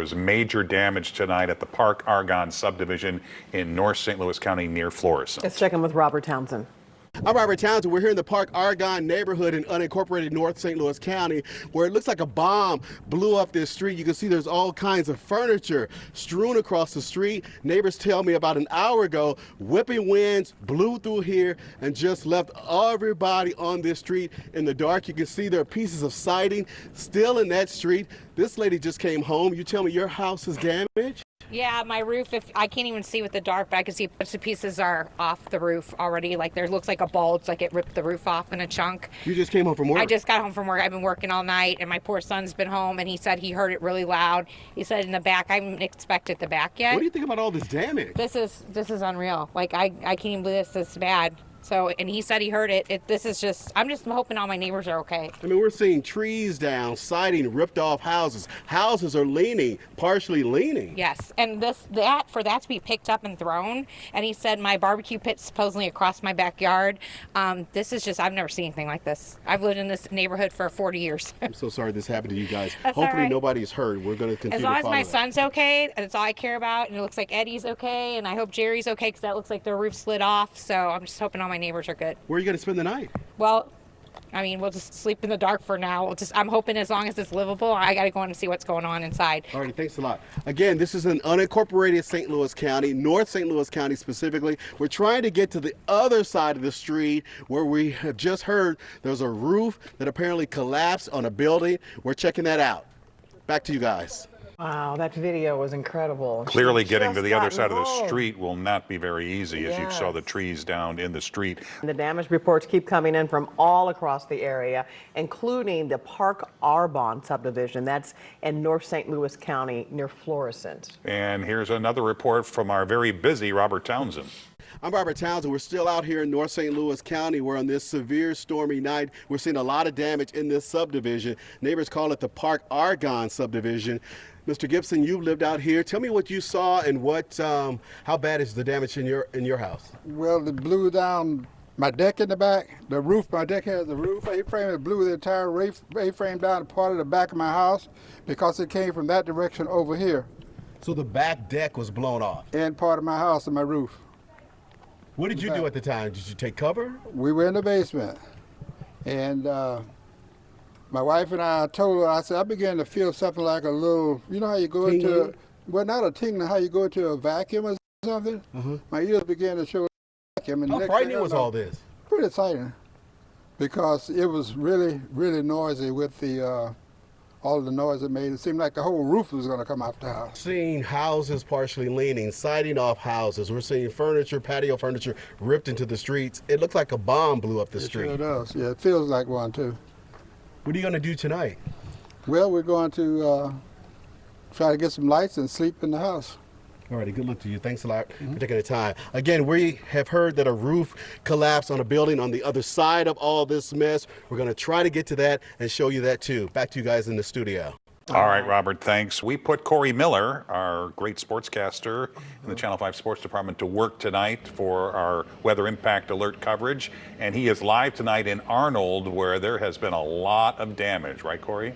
was major damage tonight at the Park Argonne subdivision in North St. Louis County near Florissant. Let's check in with Robert Townsend. I'm Robert Townsend. We're here in the Park Argonne neighborhood in unincorporated North St. Louis County, where it looks like a bomb blew up this street. You can see there's all kinds of furniture strewn across the street. Neighbors tell me about an hour ago, whipping winds blew through here and just left everybody on this street in the dark. You can see there are pieces of siding still in that street. This lady just came home. You tell me your house is damaged? Yeah, my roof, if I can't even see with the dark, but I can see a bunch of pieces are off the roof already. Like there looks like a bulge, like it ripped the roof off in a chunk. You just came home from work? I just got home from work. I've been working all night, and my poor son's been home, and he said he heard it really loud. He said in the back, I haven't expected the back yet. What do you think about all this damage? This is unreal. Like I can't even believe this is bad. So, and he said he heard it. This is just, I'm just hoping all my neighbors are okay. I mean, we're seeing trees down, siding, ripped off houses. Houses are leaning, partially leaning. Yes, and for that to be picked up and thrown, and he said my barbecue pit's supposedly across my backyard. This is just, I've never seen anything like this. I've lived in this neighborhood for 40 years. I'm so sorry this happened to you guys. That's Hopefully all right. nobody's hurt. We're going to continue As long to as follow my that. son's okay, that's all I care about, and it looks like Eddie's okay, and I hope Jerry's okay, because that looks like their roof slid off, so I'm just hoping all my neighbors are good. Where are you going to spend the night? Well, I mean, we'll just sleep in the dark for now. I'm hoping as long as it's livable, I got to go in and see what's going on inside. All right, thanks a lot. Again, this is an unincorporated St. Louis County, North St. Louis County specifically. We're trying to get to the other side of the street where we have just heard there's a roof that apparently collapsed on a building. We're checking that out. Back to you guys. Wow, that video was incredible. Clearly She getting to just the other got side of the home. street will not be very easy as you saw the Yes. trees down in the street. The damage reports keep coming in from all across the area, including the Park Argonne subdivision. That's in North St. Louis County near Florissant. And here's another report from our very busy Robert Townsend. I'm Robert Townsend. We're still out here in North St. Louis County. We're on this severe stormy night. We're seeing a lot of damage in this subdivision. Neighbors call it the Park Argonne subdivision. Mr. Gibson, you've lived out here. Tell me what you saw and how bad is the damage in your house? Well, it blew down my deck in the back. The roof, my deck has a roof A-frame. It blew the entire A-frame down part of the back of my house because it came from that direction over here. So the back deck was blown off. And part of my house and my roof. What did you do at the time? Did you take cover? We were in the basement. And my wife and I told her, I said, I began to feel something like a little, you know how you go into, well, not a tingling, how you go into a vacuum or something? My ears began to show a vacuum. And How next frightening thing I was know, all this? Pretty exciting because it was really, really noisy with the all the noise it made. It seemed like the whole roof was going to come off the house. Seeing houses partially leaning, siding off houses. We're seeing furniture, patio furniture ripped into the streets. It looked like a bomb blew up the It street. sure does. Yeah, it feels like one too. What are you going to do tonight? Well, we're going to try to get some lights and sleep in the house. All righty, good luck to you. Thanks a lot for taking the time. Again, we have heard that a roof collapsed on a building on the other side of all this mess. We're going to try to get to that and show you that too. Back to you guys in the studio. All right, Robert, thanks. We put Corey Miller, our great sportscaster in the Channel 5 Sports Department, to work tonight for our weather impact alert coverage. And he is live tonight in Arnold, where there has been a lot of damage. Right, Corey?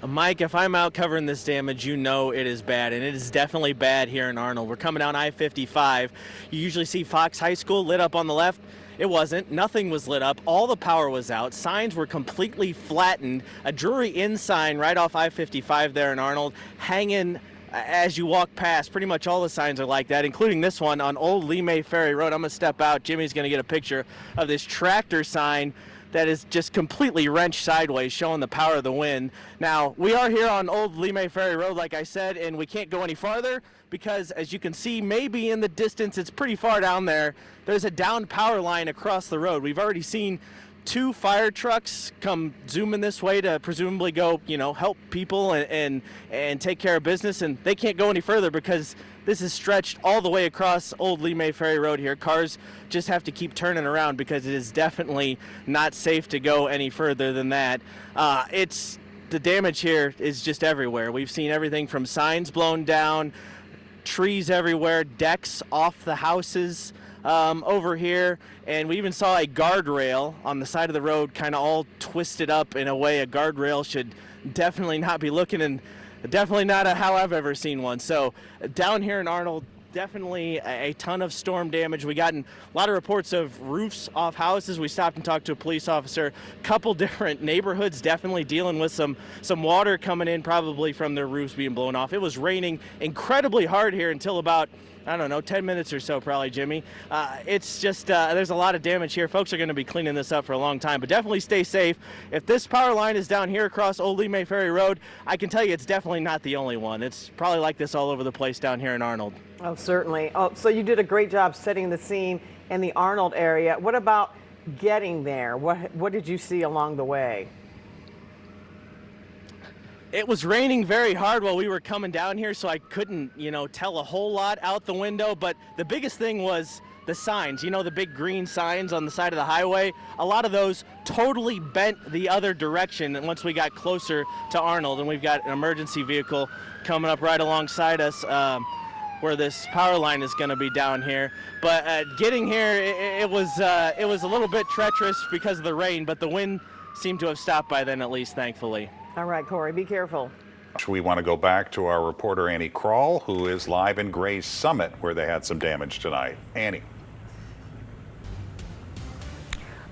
Mike, if I'm out covering this damage, you know it is bad, and it is definitely bad here in Arnold. We're coming down I-55. You usually see Fox High School lit up on the left. It wasn't. Nothing was lit up. All the power was out. Signs were completely flattened. A Drury Inn sign right off I-55 there in Arnold hanging as you walk past. Pretty much all the signs are like that, including this one on Old Lee May Ferry Road. I'm going to step out. Jimmy's going to get a picture of this tractor sign that is just completely wrenched sideways, showing the power of the wind. Now, we are here on Old Lee May Ferry Road, like I said, and we can't go any farther because, as you can see, maybe in the distance, it's pretty far down there, there's a downed power line across the road. We've already seen 2 fire trucks come zooming this way to presumably go, help people and take care of business, and they can't go any further because this is stretched all the way across Old Lee May Ferry Road here. Cars just have to keep turning around because it is definitely not safe to go any further than that. The damage here is just everywhere. We've seen everything from signs blown down, trees everywhere, decks off the houses over here, and we even saw a guardrail on the side of the road kind of all twisted up in a way a guardrail should definitely not be looking. And Definitely not a how I've ever seen one. So down here in Arnold, definitely a ton of storm damage. We gotten a lot of reports of roofs off houses. We stopped and talked to a police officer. Couple different neighborhoods definitely dealing with some water coming in, probably from their roofs being blown off. It was raining incredibly hard here until about, I don't know, 10 minutes or so probably, Jimmy. It's just, there's a lot of damage here. Folks are going to be cleaning this up for a long time, but definitely stay safe. If this power line is down here across Old Lee May Ferry Road, I can tell you it's definitely not the only one. It's probably like this all over the place down here in Arnold. Oh, certainly. Oh, so you did a great job setting the scene in the Arnold area. What about getting there? What did you see along the way? It was raining very hard while we were coming down here, so I couldn't, tell a whole lot out the window. But the biggest thing was the signs, the big green signs on the side of the highway. A lot of those totally bent the other direction once we got closer to Arnold, and we've got an emergency vehicle coming up right alongside us where this power line is going to be down here. But getting here, it was a little bit treacherous because of the rain, but the wind seemed to have stopped by then, at least, thankfully. All right, Corey, be careful. We want to go back to our reporter Annie Kroll, who is live in Gray's Summit, where they had some damage tonight. Annie.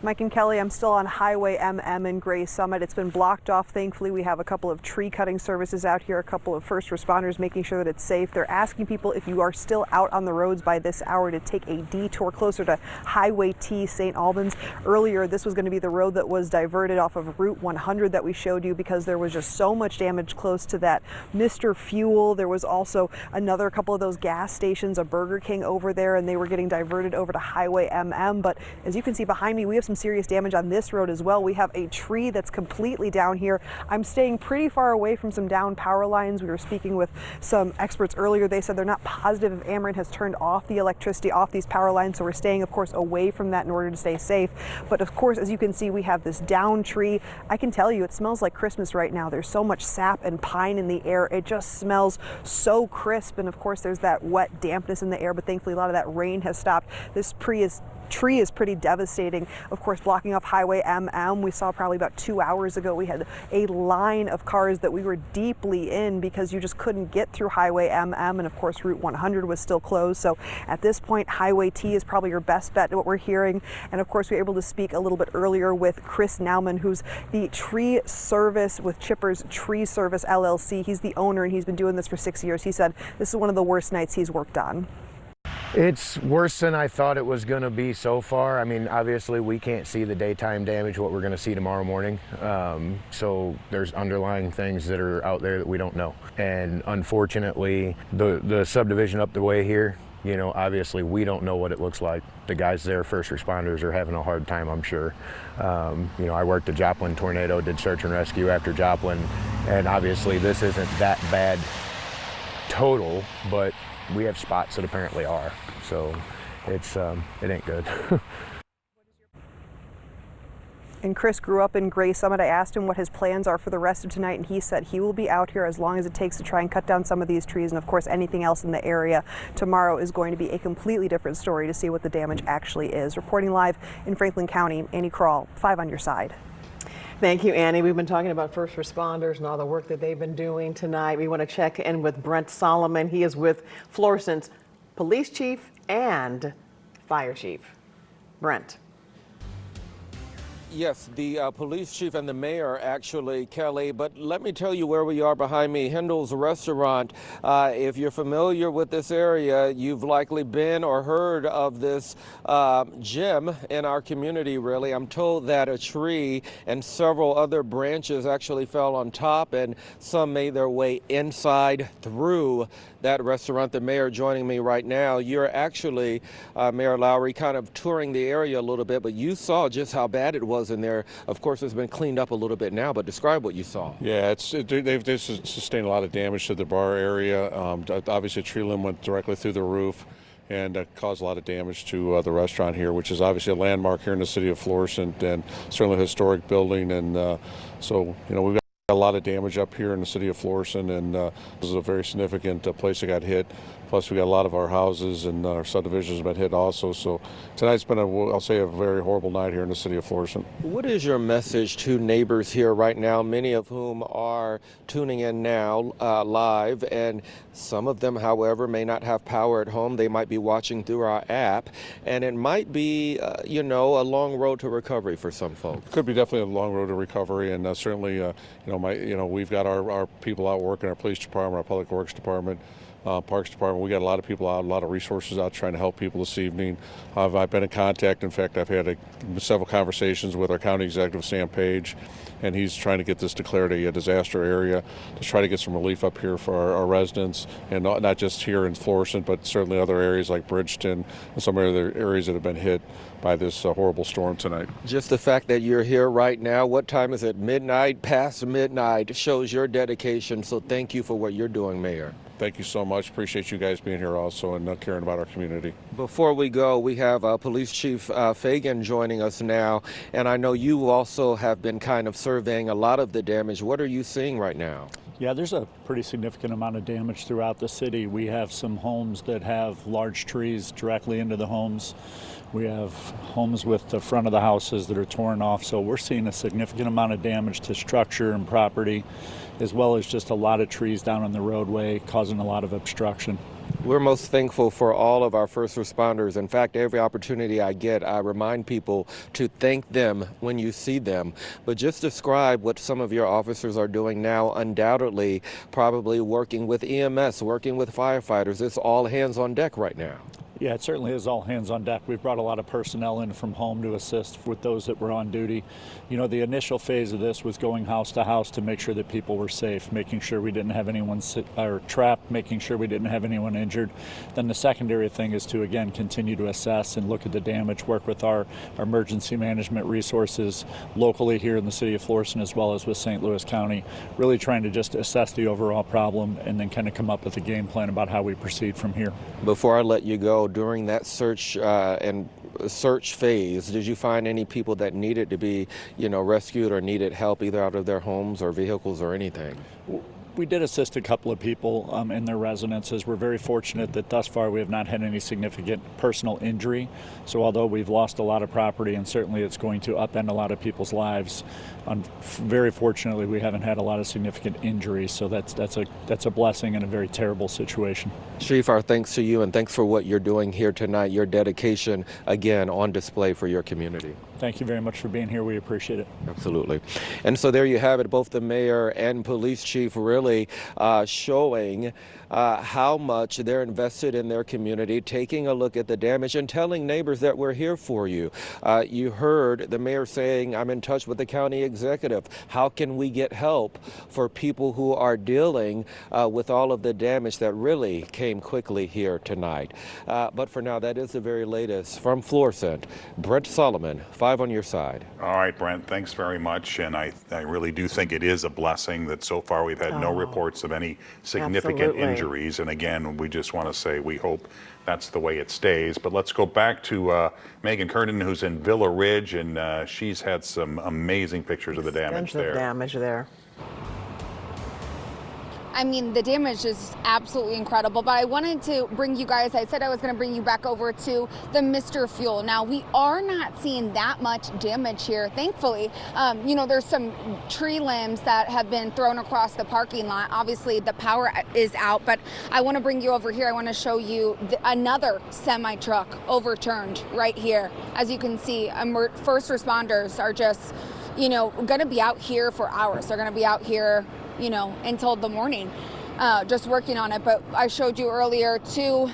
Mike and Kelly, I'm still on Highway MM in Gray's Summit. It's been blocked off. Thankfully, we have a couple of tree cutting services out here, a couple of first responders making sure that it's safe. They're asking people, if you are still out on the roads by this hour, to take a detour closer to Highway T, St. Albans. Earlier, this was going to be the road that was diverted off of Route 100 that we showed you because there was just so much damage close to that Mr. Fuel. There was also another couple of those gas stations, a Burger King over there, and they were getting diverted over to Highway MM. But as you can see behind me, we have some serious damage on this road as well. We have a tree that's completely down here. I'm staying pretty far away from some down power lines. We were speaking with some experts earlier. They said they're not positive if Ameren has turned off the electricity off these power lines, so we're staying, of course, away from that in order to stay safe. But of course, as you can see, we have this down tree. I can tell you it smells like Christmas right now. There's so much sap and pine in the air. It just smells so crisp, and of course there's that wet dampness in the air, but thankfully a lot of that rain has stopped. This tree is pretty devastating, of course, blocking off Highway MM. We saw probably about 2 hours ago we had a line of cars that we were deeply in because you just couldn't get through Highway MM, and of course Route 100 was still closed. So at this point, Highway T is probably your best bet, what we're hearing. And of course we were able to speak a little bit earlier with Chris Nauman, who's the tree service with Chippers Tree Service LLC. He's the owner and he's been doing this for 6 years. He said this is one of the worst nights he's worked on. It's worse than I thought it was going to be so far. I mean, obviously we can't see the daytime damage, what we're going to see tomorrow morning. So there's underlying things that are out there that we don't know. And unfortunately, the subdivision up the way here, obviously we don't know what it looks like. The guys there, first responders, are having a hard time, I'm sure. I worked the Joplin tornado, did search and rescue after Joplin, and obviously this isn't that bad total, but we have spots that apparently are, so it ain't good. And Chris grew up in Gray's Summit. I asked him what his plans are for the rest of tonight, and he said he will be out here as long as it takes to try and cut down some of these trees, and of course anything else in the area. Tomorrow is going to be a completely different story to see what the damage actually is. Reporting live in Franklin County, Annie Kroll, 5 on your side. Thank you, Annie. We've been talking about first responders and all the work that they've been doing tonight. We want to check in with Brent Solomon. He is with Florissant's police chief and fire chief. Brent. Yes, the police chief and the mayor, actually, Kelly. But let me tell you where we are behind me, Hendel's Restaurant. If you're familiar with this area, you've likely been or heard of this gym in our community, really. I'm told that a tree and several other branches actually fell on top, and some made their way inside through that restaurant. The mayor joining me right now. You're actually, Mayor Lowry, kind of touring the area a little bit, but you saw just how bad it was in there. Of course, it's been cleaned up a little bit now, but describe what you saw. Yeah, they've sustained a lot of damage to the bar area. Obviously, a tree limb went directly through the roof and caused a lot of damage to the restaurant here, which is obviously a landmark here in the city of Florissant and certainly a historic building. And so, we've got A lot of damage up here in the city of Florissant, and this is a very significant place that got hit. Plus, we got a lot of our houses and our subdivisions have been hit also. So tonight's been, I'll say, a very horrible night here in the city of Florissant. What is your message to neighbors here right now, many of whom are tuning in now live, and some of them, however, may not have power at home. They might be watching through our app, and it might be, a long road to recovery for some folks. Could be definitely a long road to recovery, and certainly, we've got our people out working, our police department, our public works department, Parks Department. We got a lot of people out, a lot of resources out trying to help people this evening. I've been in contact. In fact, I've had several conversations with our county executive, Sam Page, and he's trying to get this declared a disaster area to try to get some relief up here for our residents, and not just here in Florissant, but certainly other areas like Bridgeton and some other areas that have been hit by this horrible storm tonight. Just the fact that you're here right now, what time is it? Midnight, past midnight, shows your dedication. So thank you for what you're doing, Mayor. Thank you so much. Appreciate you guys being here also and caring about our community. Before we go, we have Police Chief Fagan joining us now, and I know you also have been kind of surveying a lot of the damage. What are you seeing right now? Yeah, there's a pretty significant amount of damage throughout the city. We have some homes that have large trees directly into the homes. We have homes with the front of the houses that are torn off. So we're seeing a significant amount of damage to structure and property, as well as just a lot of trees down on the roadway causing a lot of obstruction. We're most thankful for all of our first responders. In fact, every opportunity I get, I remind people to thank them when you see them. But just describe what some of your officers are doing now, undoubtedly, probably working with EMS, working with firefighters. It's all hands on deck right now. Yeah, it certainly is all hands on deck. We've brought a lot of personnel in from home to assist with those that were on duty. The initial phase of this was going house to house to make sure that people were safe, making sure we didn't have anyone trapped, making sure we didn't have anyone injured. Then the secondary thing is to, again, continue to assess and look at the damage, work with our emergency management resources locally here in the city of Florissant, as well as with St. Louis County, really trying to just assess the overall problem and then kind of come up with a game plan about how we proceed from here. Before I let you go, during that search phase, did you find any people that needed to be, rescued or needed help either out of their homes or vehicles or anything? We did assist a couple of people in their residences. We're very fortunate that thus far we have not had any significant personal injury. So although we've lost a lot of property and certainly it's going to upend a lot of people's lives, very fortunately we haven't had a lot of significant injuries. So that's a blessing in a very terrible situation. Chief, our thanks to you and thanks for what you're doing here tonight. Your dedication, again, on display for your community. Thank you very much for being here. We appreciate it. Absolutely. And so there you have it, both the mayor and police chief really showing how much they're invested in their community, taking a look at the damage and telling neighbors that we're here for you. You heard the mayor saying, I'm in touch with the county executive. How can we get help for people who are dealing with all of the damage that really came quickly here tonight? But for now, that is the very latest from Florissant. Brent Solomon, 5 on your side. All right, Brent, thanks very much. And I really do think it is a blessing that so far we've had no reports of any significant Absolutely. injuries. And again, we just want to say we hope that's the way it stays. But let's go back to Megan Kernan, who's in Villa Ridge, and she's had some amazing pictures of the damage Extensive there. damage there. I mean, the damage is absolutely incredible, but I wanted to bring you guys, I said I was going to bring you back over to the Mr. Fuel. Now, we are not seeing that much damage here, thankfully. There's some tree limbs that have been thrown across the parking lot. Obviously, the power is out, but I want to bring you over here. I want to show you another semi-truck overturned right here. As you can see, first responders are just, going to be out here for hours. They're going to be out here until the morning, just working on it. But I showed you earlier 2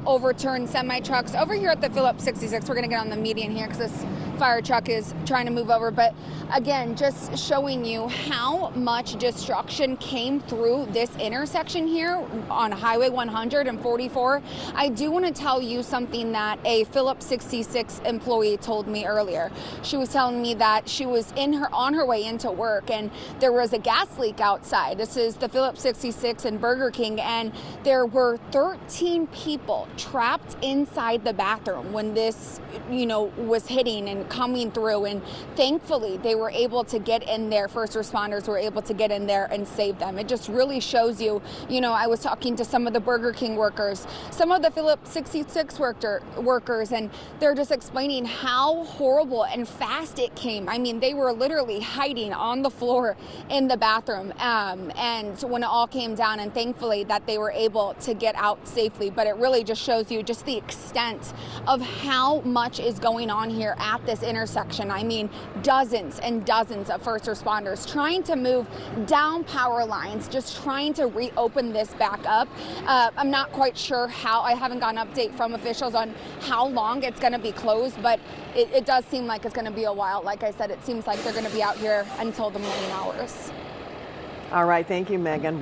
overturned semi-trucks over here at the Phillips 66. We're gonna get on the median here because this fire truck is trying to move over. But again, just showing you how much destruction came through this intersection here on Highway 144. I do want to tell you something that a Phillips 66 employee told me earlier. She was telling me that she was on her way into work and there was a gas leak outside. This is the Phillips 66 and Burger King, and there were 13 people trapped inside the bathroom when this, was hitting and coming through, and thankfully they were able to get in there. First responders were able to get in there and save them. It just really shows you, I was talking to some of the Burger King workers, some of the Phillips 66 workers, and they're just explaining how horrible and fast it came. I mean, they were literally hiding on the floor in the bathroom, and so when it all came down, and thankfully that they were able to get out safely. But it really just shows you just the extent of how much is going on here at this intersection. I mean, dozens and dozens of first responders trying to move down power lines, just trying to reopen this back up. I'm not quite sure how. I haven't got an update from officials on how long it's going to be closed, but it does seem like it's going to be a while. Like I said, it seems like they're going to be out here until the morning hours. All right, thank you, Megan.